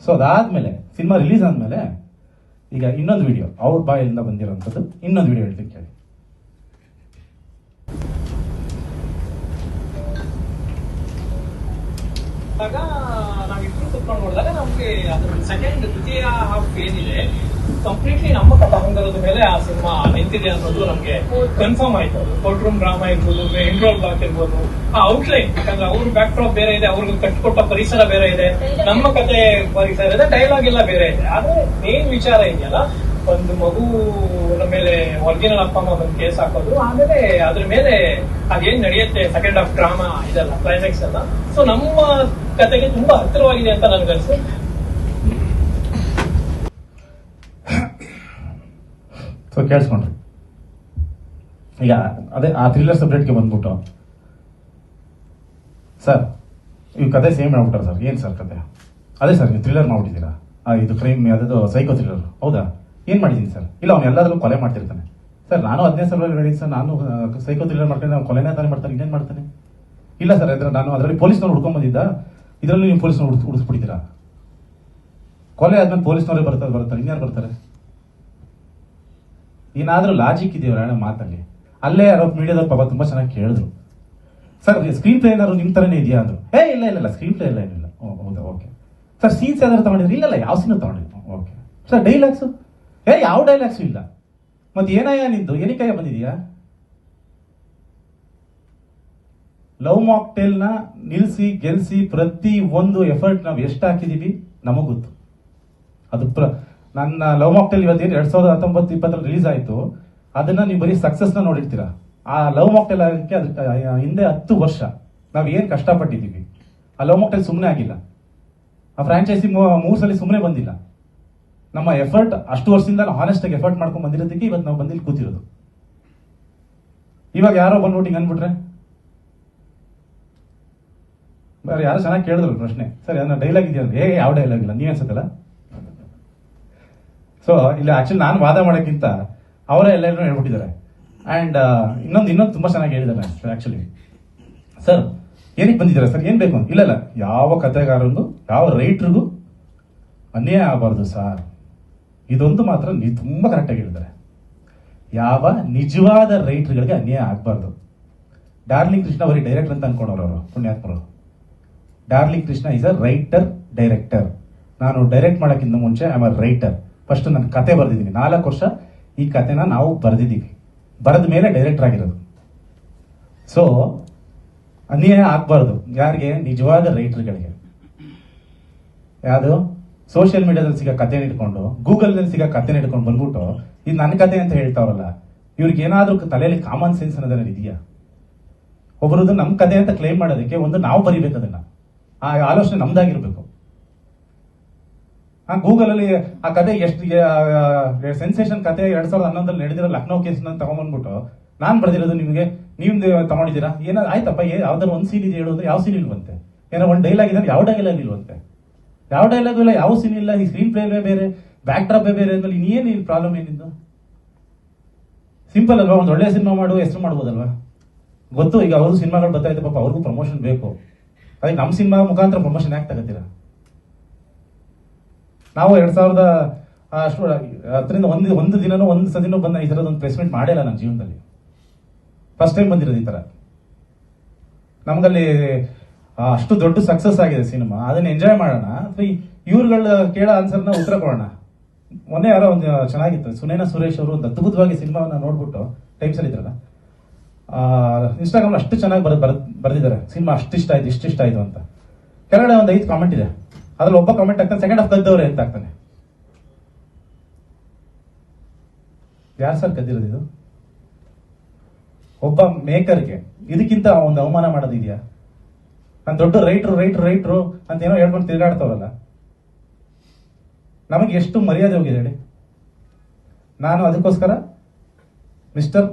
So ಅದಾದ್ಮೇಲೆ cinema release ಆದ್ಮೇಲೆ ಈಗ ಇನ್ನೊಂದು ವಿಡಿಯೋ ಅವ್ರ ಬಾಯಿಂದ ಬಂದಿರೋಂಥದ್ದು ಇನ್ನೊಂದು ವಿಡಿಯೋ ಹೇಳ್ತೀನಿ ಕೇಳಿ. ನಾವಿಬ್ರು ಕುತ್ಕೊಂಡು ನೋಡಿದಾಗ ನಮ್ಗೆ ಅದ್ರ ಸೆಕೆಂಡ್ ದ್ವಿತೀಯ ಹಾಫ್ ಏನಿದೆ ಕಂಪ್ಲೀಟ್ಲಿ ನಮ್ಮ ಕಥಾಂಗದ ಮೇಲೆ ಆ ಸಿನಿಮಾ ನಿಂತಿದೆ ಅನ್ನೋದು ನಮ್ಗೆ ಕನ್ಫರ್ಮ್ ಆಯ್ತು. ಕೋರ್ಟ್ ರೂಮ್ ಡ್ರಾಮಾ ಇರ್ಬೋದು, ಇಂಟ್ರೋಲ್ ಬ್ಲಾಕ್ ಇರ್ಬೋದು, ಆ ಔಟ್ಲೈನ್, ಯಾಕಂದ್ರೆ ಅವ್ರ ಬ್ಯಾಕ್ ಡ್ರಾಪ್ ಬೇರೆ ಇದೆ, ಅವ್ರಿಗೆ ಕಟ್ಟಿಕೊಟ್ಟ ಪರಿಸರ ಬೇರೆ ಇದೆ, ನಮ್ಮ ಕತೆ ಪರಿಸರ ಇದೆ, ಡೈಲಾಗ್ ಎಲ್ಲ ಬೇರೆ ಇದೆ. ಆದ್ರೆ ಮೇನ್ ವಿಚಾರ ಇದೆಯಲ್ಲ, ಒಂದು ಮಗುವಿನ ಮೇಲೆ ಒರಿಜಿನಲ್ ಅಪ್ಪ ಅಮ್ಮ ಬಂದು ಕೇಸ್ ಹಾಕೋದು, ಆಮೇಲೆ ಅದ್ರ ಮೇಲೆ ಅದೇನ್ ನಡೆಯುತ್ತೆ ಸೆಕೆಂಡ್ ಹಾಫ್ ಡ್ರಾಮಾ ಇದೆಲ್ಲ ಕ್ಲೈಮ್ಯಾಕ್ಸ್ ಎಲ್ಲ, ಸೊ ನಮ್ಮ ಕತೆಗೆ ತುಂಬಾ ಹತ್ತಿರವಾಗಿದೆ ಅಂತ ನನ್ಗನ್ಸುತ್ತೆ. ಸೊ ಕೇಳಿಸ್ಕೊಂಡ್ರಿ. ಈಗ ಅದೇ ಆ ಥ್ರಿಲ್ಲರ್ ಸಬ್ಜೆಕ್ಟ್ಗೆ ಬಂದ್ಬಿಟ್ಟು ಸರ್ ಇವ್ ಕತೆ ಸೇಮ್ ಮಾಡ್ಬಿಟ್ಟಾರೆ ಸರ್. ಏನು ಸರ್ ಕತೆ? ಅದೇ ಸರ್ ನೀವು ಥ್ರಿಲ್ಲರ್ ಮಾಡ್ಬಿಟ್ಟಿದ್ದೀರಾ, ಇದು ಕ್ರೈಮ್ ಯಾವುದೋ ಸೈಕೋ ಥ್ರಿಲ್ಲರ್ ಹೌದಾ? ಏನು ಮಾಡಿದ್ದೀನಿ ಸರ್? ಇಲ್ಲ ಅವ್ನು ಎಲ್ಲಾದ್ರೂ ಕೊಲೆ ಮಾಡ್ತಿರ್ತಾನೆ ಸರ್. ನಾನು 15 ಸಾವಿರ ಹೇಳಿದ್ದೀನಿ ಸರ್, ನಾನು ಸೈಕೋ ಥ್ರಿಲ್ಲರ್ ಮಾಡ್ತೀನಿ, ನಾವು ಕೊಲೆನೇ ತಾನೇ ಮಾಡ್ತಾನೆ, ಇನ್ನೇನು ಮಾಡ್ತಾನೆ? ಇಲ್ಲ ಸರ್, ನಾನು ಅದರಲ್ಲಿ ಪೊಲೀಸ್ನವ್ರು ಹುಡ್ಕೊಂಡ್ ಬಂದಿದ್ದ, ಇದರಲ್ಲಿ ನೀವು ಪೊಲೀಸ್ನವ್ರು ಹುಡುಕ್ಬಿಡ್ತೀರಾ? ಕೊಲೆ ಆದ್ಮೇಲೆ ಪೊಲೀಸ್ನವರೇ ಬರ್ತಾರೆ, ಇನ್ಯಾರು ಬರ್ತಾರೆ? ಏನಾದ್ರೂ ಲಾಜಿಕ್ ಇದೆಯೋ ಹೇಳೋ ಮಾತಲ್ಲಿ? ಅಲ್ಲೇ ಯಾರೋ ಮೀಡಿಯಾದವ್ರು ಪಾಪ ತುಂಬಾ ಚೆನ್ನಾಗಿ ಕೇಳಿದ್ರು, ಸರ್ ಸ್ಕ್ರೀನ್ ಪ್ಲೇ ಏನಾದ್ರು ನಿಮ್ ತರನೇ ಇದೆಯಾ ಅಂದ್ರು. ಇಲ್ಲ ಸ್ಕ್ರೀನ್ ಪ್ಲೇ ಎಲ್ಲ ಏನಿಲ್ಲ. ಹೌದಾ, ಓಕೆ ಸರ್. ಸೀನ್ಸ್ ಯಾವ್ದಾದ್ರು ತಗೊಂಡಿದ್ರಿ? ಇಲ್ಲ ಯಾವ ಸೀನ್ ತಗೊಂಡಿದ್ರು? Okay sir. ಡೈಲಾಗ್ಸು? ಯಾವ ಡೈಲಾಗ್ಸು ಇಲ್ಲ. ಮತ್ತೆ ಏನಯ್ಯ ನಿಂದು, ಏನಕ್ಕಯ್ಯ ಬಂದಿದೀಯಾ? ಲವ್ ಮಾಕ್ಟೇಲ್ ನ ನಿಲ್ಸಿ ಗೆಲ್ಸಿ ಪ್ರತಿ ಒಂದು ಎಫರ್ಟ್ ನಾವು ಎಷ್ಟು ಹಾಕಿದೀವಿ ನಮಗ್ ಗೊತ್ತು. ಅದು ನನ್ನ ಲವ್ ಮಾಕ್ಟೇಲ್ ಇವತ್ತೇನು 2019-20 ರಿಲೀಸ್ ಆಯ್ತು, ಅದನ್ನ ನೀವು ಬರೀ ಸಕ್ಸಸ್ ನ ನೋಡಿರ್ತೀರಾ. ಆ ಲವ್ ಮಾಕ್ಟೇಲ್ ಆಗಕ್ಕೆ ಹಿಂದೆ 10 ವರ್ಷ ನಾವ್ ಏನ್ ಕಷ್ಟಪಟ್ಟಿದೀವಿ. ಆ ಲವ್ ಮಾಕ್ಟೇಲ್ ಸುಮ್ಮನೆ ಆಗಿಲ್ಲ, ಆ ಫ್ರಾಂಚೈಸಿ 3 ಸಲ ಸುಮ್ಮನೆ ಬಂದಿಲ್ಲ. ನಮ್ಮ ಎಫರ್ಟ್ ಅಷ್ಟು ವರ್ಷದಿಂದ ನಾವು ಹಾನೆಸ್ಟ್ ಆಗಿ ಎಫರ್ಟ್ ಮಾಡ್ಕೊಂಡು ಬಂದಿರೋದಕ್ಕೆ ಇವತ್ತು ನಾವು ಬಂದಿಲ್ಲಿ ಕೂತಿರೋದು. ಇವಾಗ ಯಾರೋ ಬಂದ್ಬಿಟ್ಟು ಅನ್ಬಿಟ್ರೆ, ಯಾರೋ ಚೆನ್ನಾಗಿ ಕೇಳಿದ್ರು ಪ್ರಶ್ನೆ, ಸರ್ ಏನೋ ಡೈಲಾಗ್ ಇದೆಯಾ? ಯಾವ ಡೈಲಾಗ್ ಇಲ್ಲ, ನೀವ್ ಅನ್ಸತ್ತಲ್ಲ. ಸೊ ಇಲ್ಲಿ ಆಕ್ಚುಲಿ ನಾನು ವಾದ ಮಾಡೋಕ್ಕಿಂತ ಅವರೇ ಎಲ್ಲರೂ ಹೇಳ್ಬಿಟ್ಟಿದ್ದಾರೆ. ಅಂಡ್ ಇನ್ನೊಂದು ತುಂಬಾ ಚೆನ್ನಾಗಿ ಹೇಳಿದ್ದಾರೆ ಆಕ್ಚುಲಿ. ಸರ್ ಏನಕ್ಕೆ ಬಂದಿದ್ದಾರೆ ಸರ್, ಏನ್ ಬೇಕು? ಇಲ್ಲ ಯಾವ ಕಥೆಗಾರರಿಗೂ ಯಾವ ರೈಟ್ರಿಗೂ ಅನ್ಯಾಯ ಆಗಬಾರ್ದು ಸರ್. ಇದೊಂದು ಮಾತ್ರ ನೀವು ತುಂಬಾ ಕರೆಕ್ಟಾಗಿ ಹೇಳಿದ್ದಾರೆ, ಯಾವ ನಿಜವಾದ ರೈಟರ್ಗಳಿಗೆ ಅನ್ಯಾಯ ಆಗಬಾರ್ದು. ಡಾರ್ಲಿಂಗ್ ಕೃಷ್ಣ ಬರೀ ಡೈರೆಕ್ಟರ್ ಅಂತ ಅನ್ಕೊಂಡವ್ರು ಅವರು, ಪುಣ್ಯಾತ್ಮರು. Darling Krishna is a writer director. ನಾನು ಡೈರೆಕ್ಟ್ ಮಾಡೋಕ್ಕಿಂತ ಮುಂಚೆ I am a writer. First ನನ್ನ ಕತೆ ಬರೆದಿದ್ದೀನಿ, 4 ವರ್ಷ ಈ ಕತೆನ ನಾವು ಬರೆದಿದ್ದೀವಿ, ಬರೆದ ಮೇಲೆ ಡೈರೆಕ್ಟರ್ ಆಗಿರೋದು. ಸೊ ಅನ್ಯಾಯ ಆಗ್ಬಾರ್ದು ಯಾರಿಗೆ? ನಿಜವಾದ ರೈಟರ್ಗಳಿಗೆ. ಯಾವುದು ಸೋಷಿಯಲ್ ಮೀಡಿಯಾದಲ್ಲಿ ಸಿಗೋ ಕತೆ ಇಟ್ಕೊಂಡು, ಗೂಗಲ್ನಲ್ಲಿ ಸಿಗೋ ಕತೆನ ಇಟ್ಕೊಂಡು ಬಂದ್ಬಿಟ್ಟು ಇದು ನನ್ನ ಕತೆ ಅಂತ ಹೇಳ್ತಾವ್ರಲ್ಲ, ಇವ್ರಿಗೆ ಏನಾದ್ರೂ ತಲೆಯಲ್ಲಿ ಕಾಮನ್ ಸೆನ್ಸ್ ಅನ್ನೋದೇನಾದ್ರು ಇದೆಯಾ? ಒಬ್ಬರದ್ದು ನಮ್ಮ ಕತೆ ಅಂತ ಕ್ಲೈಮ್ ಮಾಡೋದಕ್ಕೆ ಒಂದು ನಾವು ಬರಿಬೇಕು, ಅದನ್ನ ಆ ಆಲೋಚನೆ ನಮ್ದಾಗಿರ್ಬೇಕು. ಗೂಗಲ್ ಅಲ್ಲಿ ಆ ಕತೆ ಎಷ್ಟು ಸೆನ್ಸೇಷನ್ ಕತೆ 2011 ನಡೆದಿರೋ ಲಕ್ನೋ ಕೇಸ್ ತಗೊಂಡ್ಬಂದ್ಬಿಟ್ಟು ನಾನ್ ಬರ್ದಿರೋದು ನಿಮಗೆ ನೀವು ತಗೊಂಡಿದ್ದೀರಾ? ಏನಾದ್ರು ಆಯ್ತಪ್ಪ, ಯಾವ್ದಾದ್ರು ಒಂದು ಸೀನ್ ಇದೆ ಹೇಳೋದು, ಯಾವ ಸೀನ್ ಇಲ್ವಂತೆ? ಏನೋ ಒಂದು ಡೈಲಾಗ್ ಇದೆ, ಯಾವ ಡೈಲಾಗ್ ಇಲ್ವಂತೆ? ಯಾವ ಡೈಲಾಗ್ ಇಲ್ಲ, ಯಾವ ಸೀನ್ ಇಲ್ಲ, ಈ ಸ್ಕ್ರೀನ್ ಪ್ಲೇ ಬೇರೆ, ಬ್ಯಾಕ್ ಡ್ರಾಪ್ ಬೇರೆ ಅಂದ್ಮೇಲೆ ಇನ್ನೇನು ಪ್ರಾಬ್ಲಮ್ ಏನಿದ್ದು? ಸಿಂಪಲ್ ಅಲ್ವಾ? ಒಂದು ಒಳ್ಳೆ ಸಿನಿಮಾ ಮಾಡು, ಹೆಸರು ಮಾಡ್ಬೋದಲ್ವಾ? ಗೊತ್ತು, ಈಗ ಅವ್ರ ಸಿನಿಮಾಗಳು ಬರ್ತಾ ಇದೆ, ಪಾಪ ಅವ್ರಿಗೂ ಪ್ರಮೋಷನ್ ಬೇಕು. ಅದಕ್ಕೆ ನಮ್ಮ ಸಿನಿಮಾ ಮುಖಾಂತರ ಪ್ರಮೋಷನ್ ಯಾಕೆ ತಗೋತೀರಾ? ನಾವು 2010 ಒಂದು ದಿನನೂ ಒಂದು ಸದಿನೂ ಬಂದ ಈ ತರದೊಂದು ಪ್ಲೇಸ್ ಮೆಂಟ್ ಮಾಡಿಲ್ಲ ನನ್ನ ಜೀವನದಲ್ಲಿ. ಫಸ್ಟ್ ಟೈಮ್ ಬಂದಿರೋದು ಈ ತರ. ನಮ್ಗಲ್ಲಿ ಅಷ್ಟು ದೊಡ್ಡ ಸಕ್ಸಸ್ ಆಗಿದೆ ಸಿನಿಮಾ, ಅದನ್ನ ಎಂಜಾಯ್ ಮಾಡೋಣ ಅಥವಾ ಇವ್ರುಗಳ ಕೇಳೋ ಆನ್ಸರ್ನ ಉತ್ತರ ಕೊಡೋಣ. ಮೊನ್ನೆ ಯಾರೋ ಒಂದು ಚೆನ್ನಾಗಿತ್ತು, ಸುನೇನಾ ಸುರೇಶ್ ಅವರು ಒಂದು ಅದ್ಭುತವಾಗಿ ಸಿನಿಮಾವನ್ನ ನೋಡ್ಬಿಟ್ಟು ಟೈಮ್ಸ್ ಅಲ್ಲಿ ಇದ್ರಲ್ಲ, ಇನ್ಸ್ಟಾಗ್ರಾಮ್ ಅಷ್ಟು ಚೆನ್ನಾಗಿ ಬರೆದಿದ್ದಾರೆ, ಸಿನಿಮಾ ಅಷ್ಟಿಷ್ಟ ಆಯ್ತು ಇಷ್ಟಿಷ್ಟ ಆಯ್ತು ಅಂತ. ಕೆಳಗಡೆ ಒಂದು 5 ಕಾಮೆಂಟ್ ಇದೆ, ಅದ್ರಲ್ಲಿ ಒಬ್ಬ ಕಾಮೆಂಟ್ ಆಗ್ತಾನೆ, ಸೆಕೆಂಡ್ ಹಾಫ್ ಕದ್ದವ್ರೆ ಅಂತ ಆಗ್ತಾನೆ. ಯಾರು ಸರ್ ಕದ್ದಿರೋದು? ಇದು ಒಬ್ಬ ಮೇಕರ್ಗೆ ಇದಕ್ಕಿಂತ ಒಂದು ಅವಮಾನ ಮಾಡೋದಿದೆಯಾ? ನಾನು ದೊಡ್ಡ ರೈಟ್ರು ಅಂತ ಏನೋ ಹೇಳ್ಕೊಂಡು ತಿರುಗಾಡ್ತಾವಲ್ಲ, ನಮಗೆ ಎಷ್ಟು ಮರ್ಯಾದೆ ಹೋಗಿದೆ ಹೇಳಿ. ನಾನು ಅದಕ್ಕೋಸ್ಕರ mister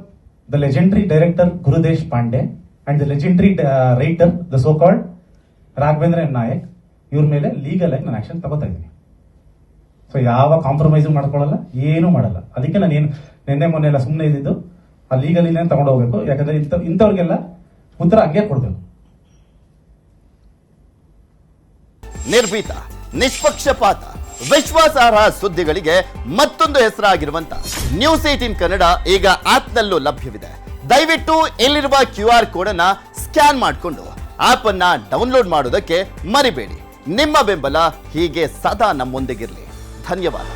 the legendary director Gurudesh Pande and the legendary writer the so called Raghavendra M Nayak, ಇವ್ರ ಮೇಲೆ ಲೀಗಲ್ ಆಗಿ ನಾನು ಆಕ್ಷನ್ ತಗೋತಾ ಇದ್ದೀನಿ. ಸೊ ಯಾವ ಕಾಂಪ್ರಮೈಸು ಮಾಡ್ಕೊಳ್ಳಲ್ಲ, ಏನೂ ಮಾಡಲ್ಲ. ಅದಕ್ಕೆ ನಾನು ನಿನ್ನೆ ಮೊನ್ನೆ ಎಲ್ಲ ಸುಮ್ಮನೆ ಇದ್ದಿದ್ದು, ಆ ಲೀಗಲಿನೇ ತಗೊಂಡು ಹೋಗ್ಬೇಕು. ಯಾಕಂದ್ರೆ ಇಂಥವ್ರಿಗೆಲ್ಲ ಉತ್ತರ ಹಂಗೆ ಕೊಡ್ಬೇಕು. ನಿರ್ಭೀತ, ನಿಷ್ಪಕ್ಷಪಾತ, ವಿಶ್ವಾಸಾರ್ಹ ಸುದ್ದಿಗಳಿಗೆ ಮತ್ತೊಂದು ಹೆಸರಾಗಿರುವಂತ ನ್ಯೂಸ್ 18 ಕನ್ನಡ ಈಗ ಆಪ್ನಲ್ಲೂ ಲಭ್ಯವಿದೆ. ದಯವಿಟ್ಟು ಇಲ್ಲಿರುವ QR ಕೋಡ್ ಅನ್ನ ಸ್ಕ್ಯಾನ್ ಮಾಡಿಕೊಂಡು ಆಪ್ ಅನ್ನ ಡೌನ್ಲೋಡ್ ಮಾಡೋದಕ್ಕೆ ಮರಿಬೇಡಿ. ನಿಮ್ಮ ಬೆಂಬಲ ಹೀಗೆ ಸದಾ ನಮ್ಮೊಂದಿಗಿರಲಿ. ಧನ್ಯವಾದ.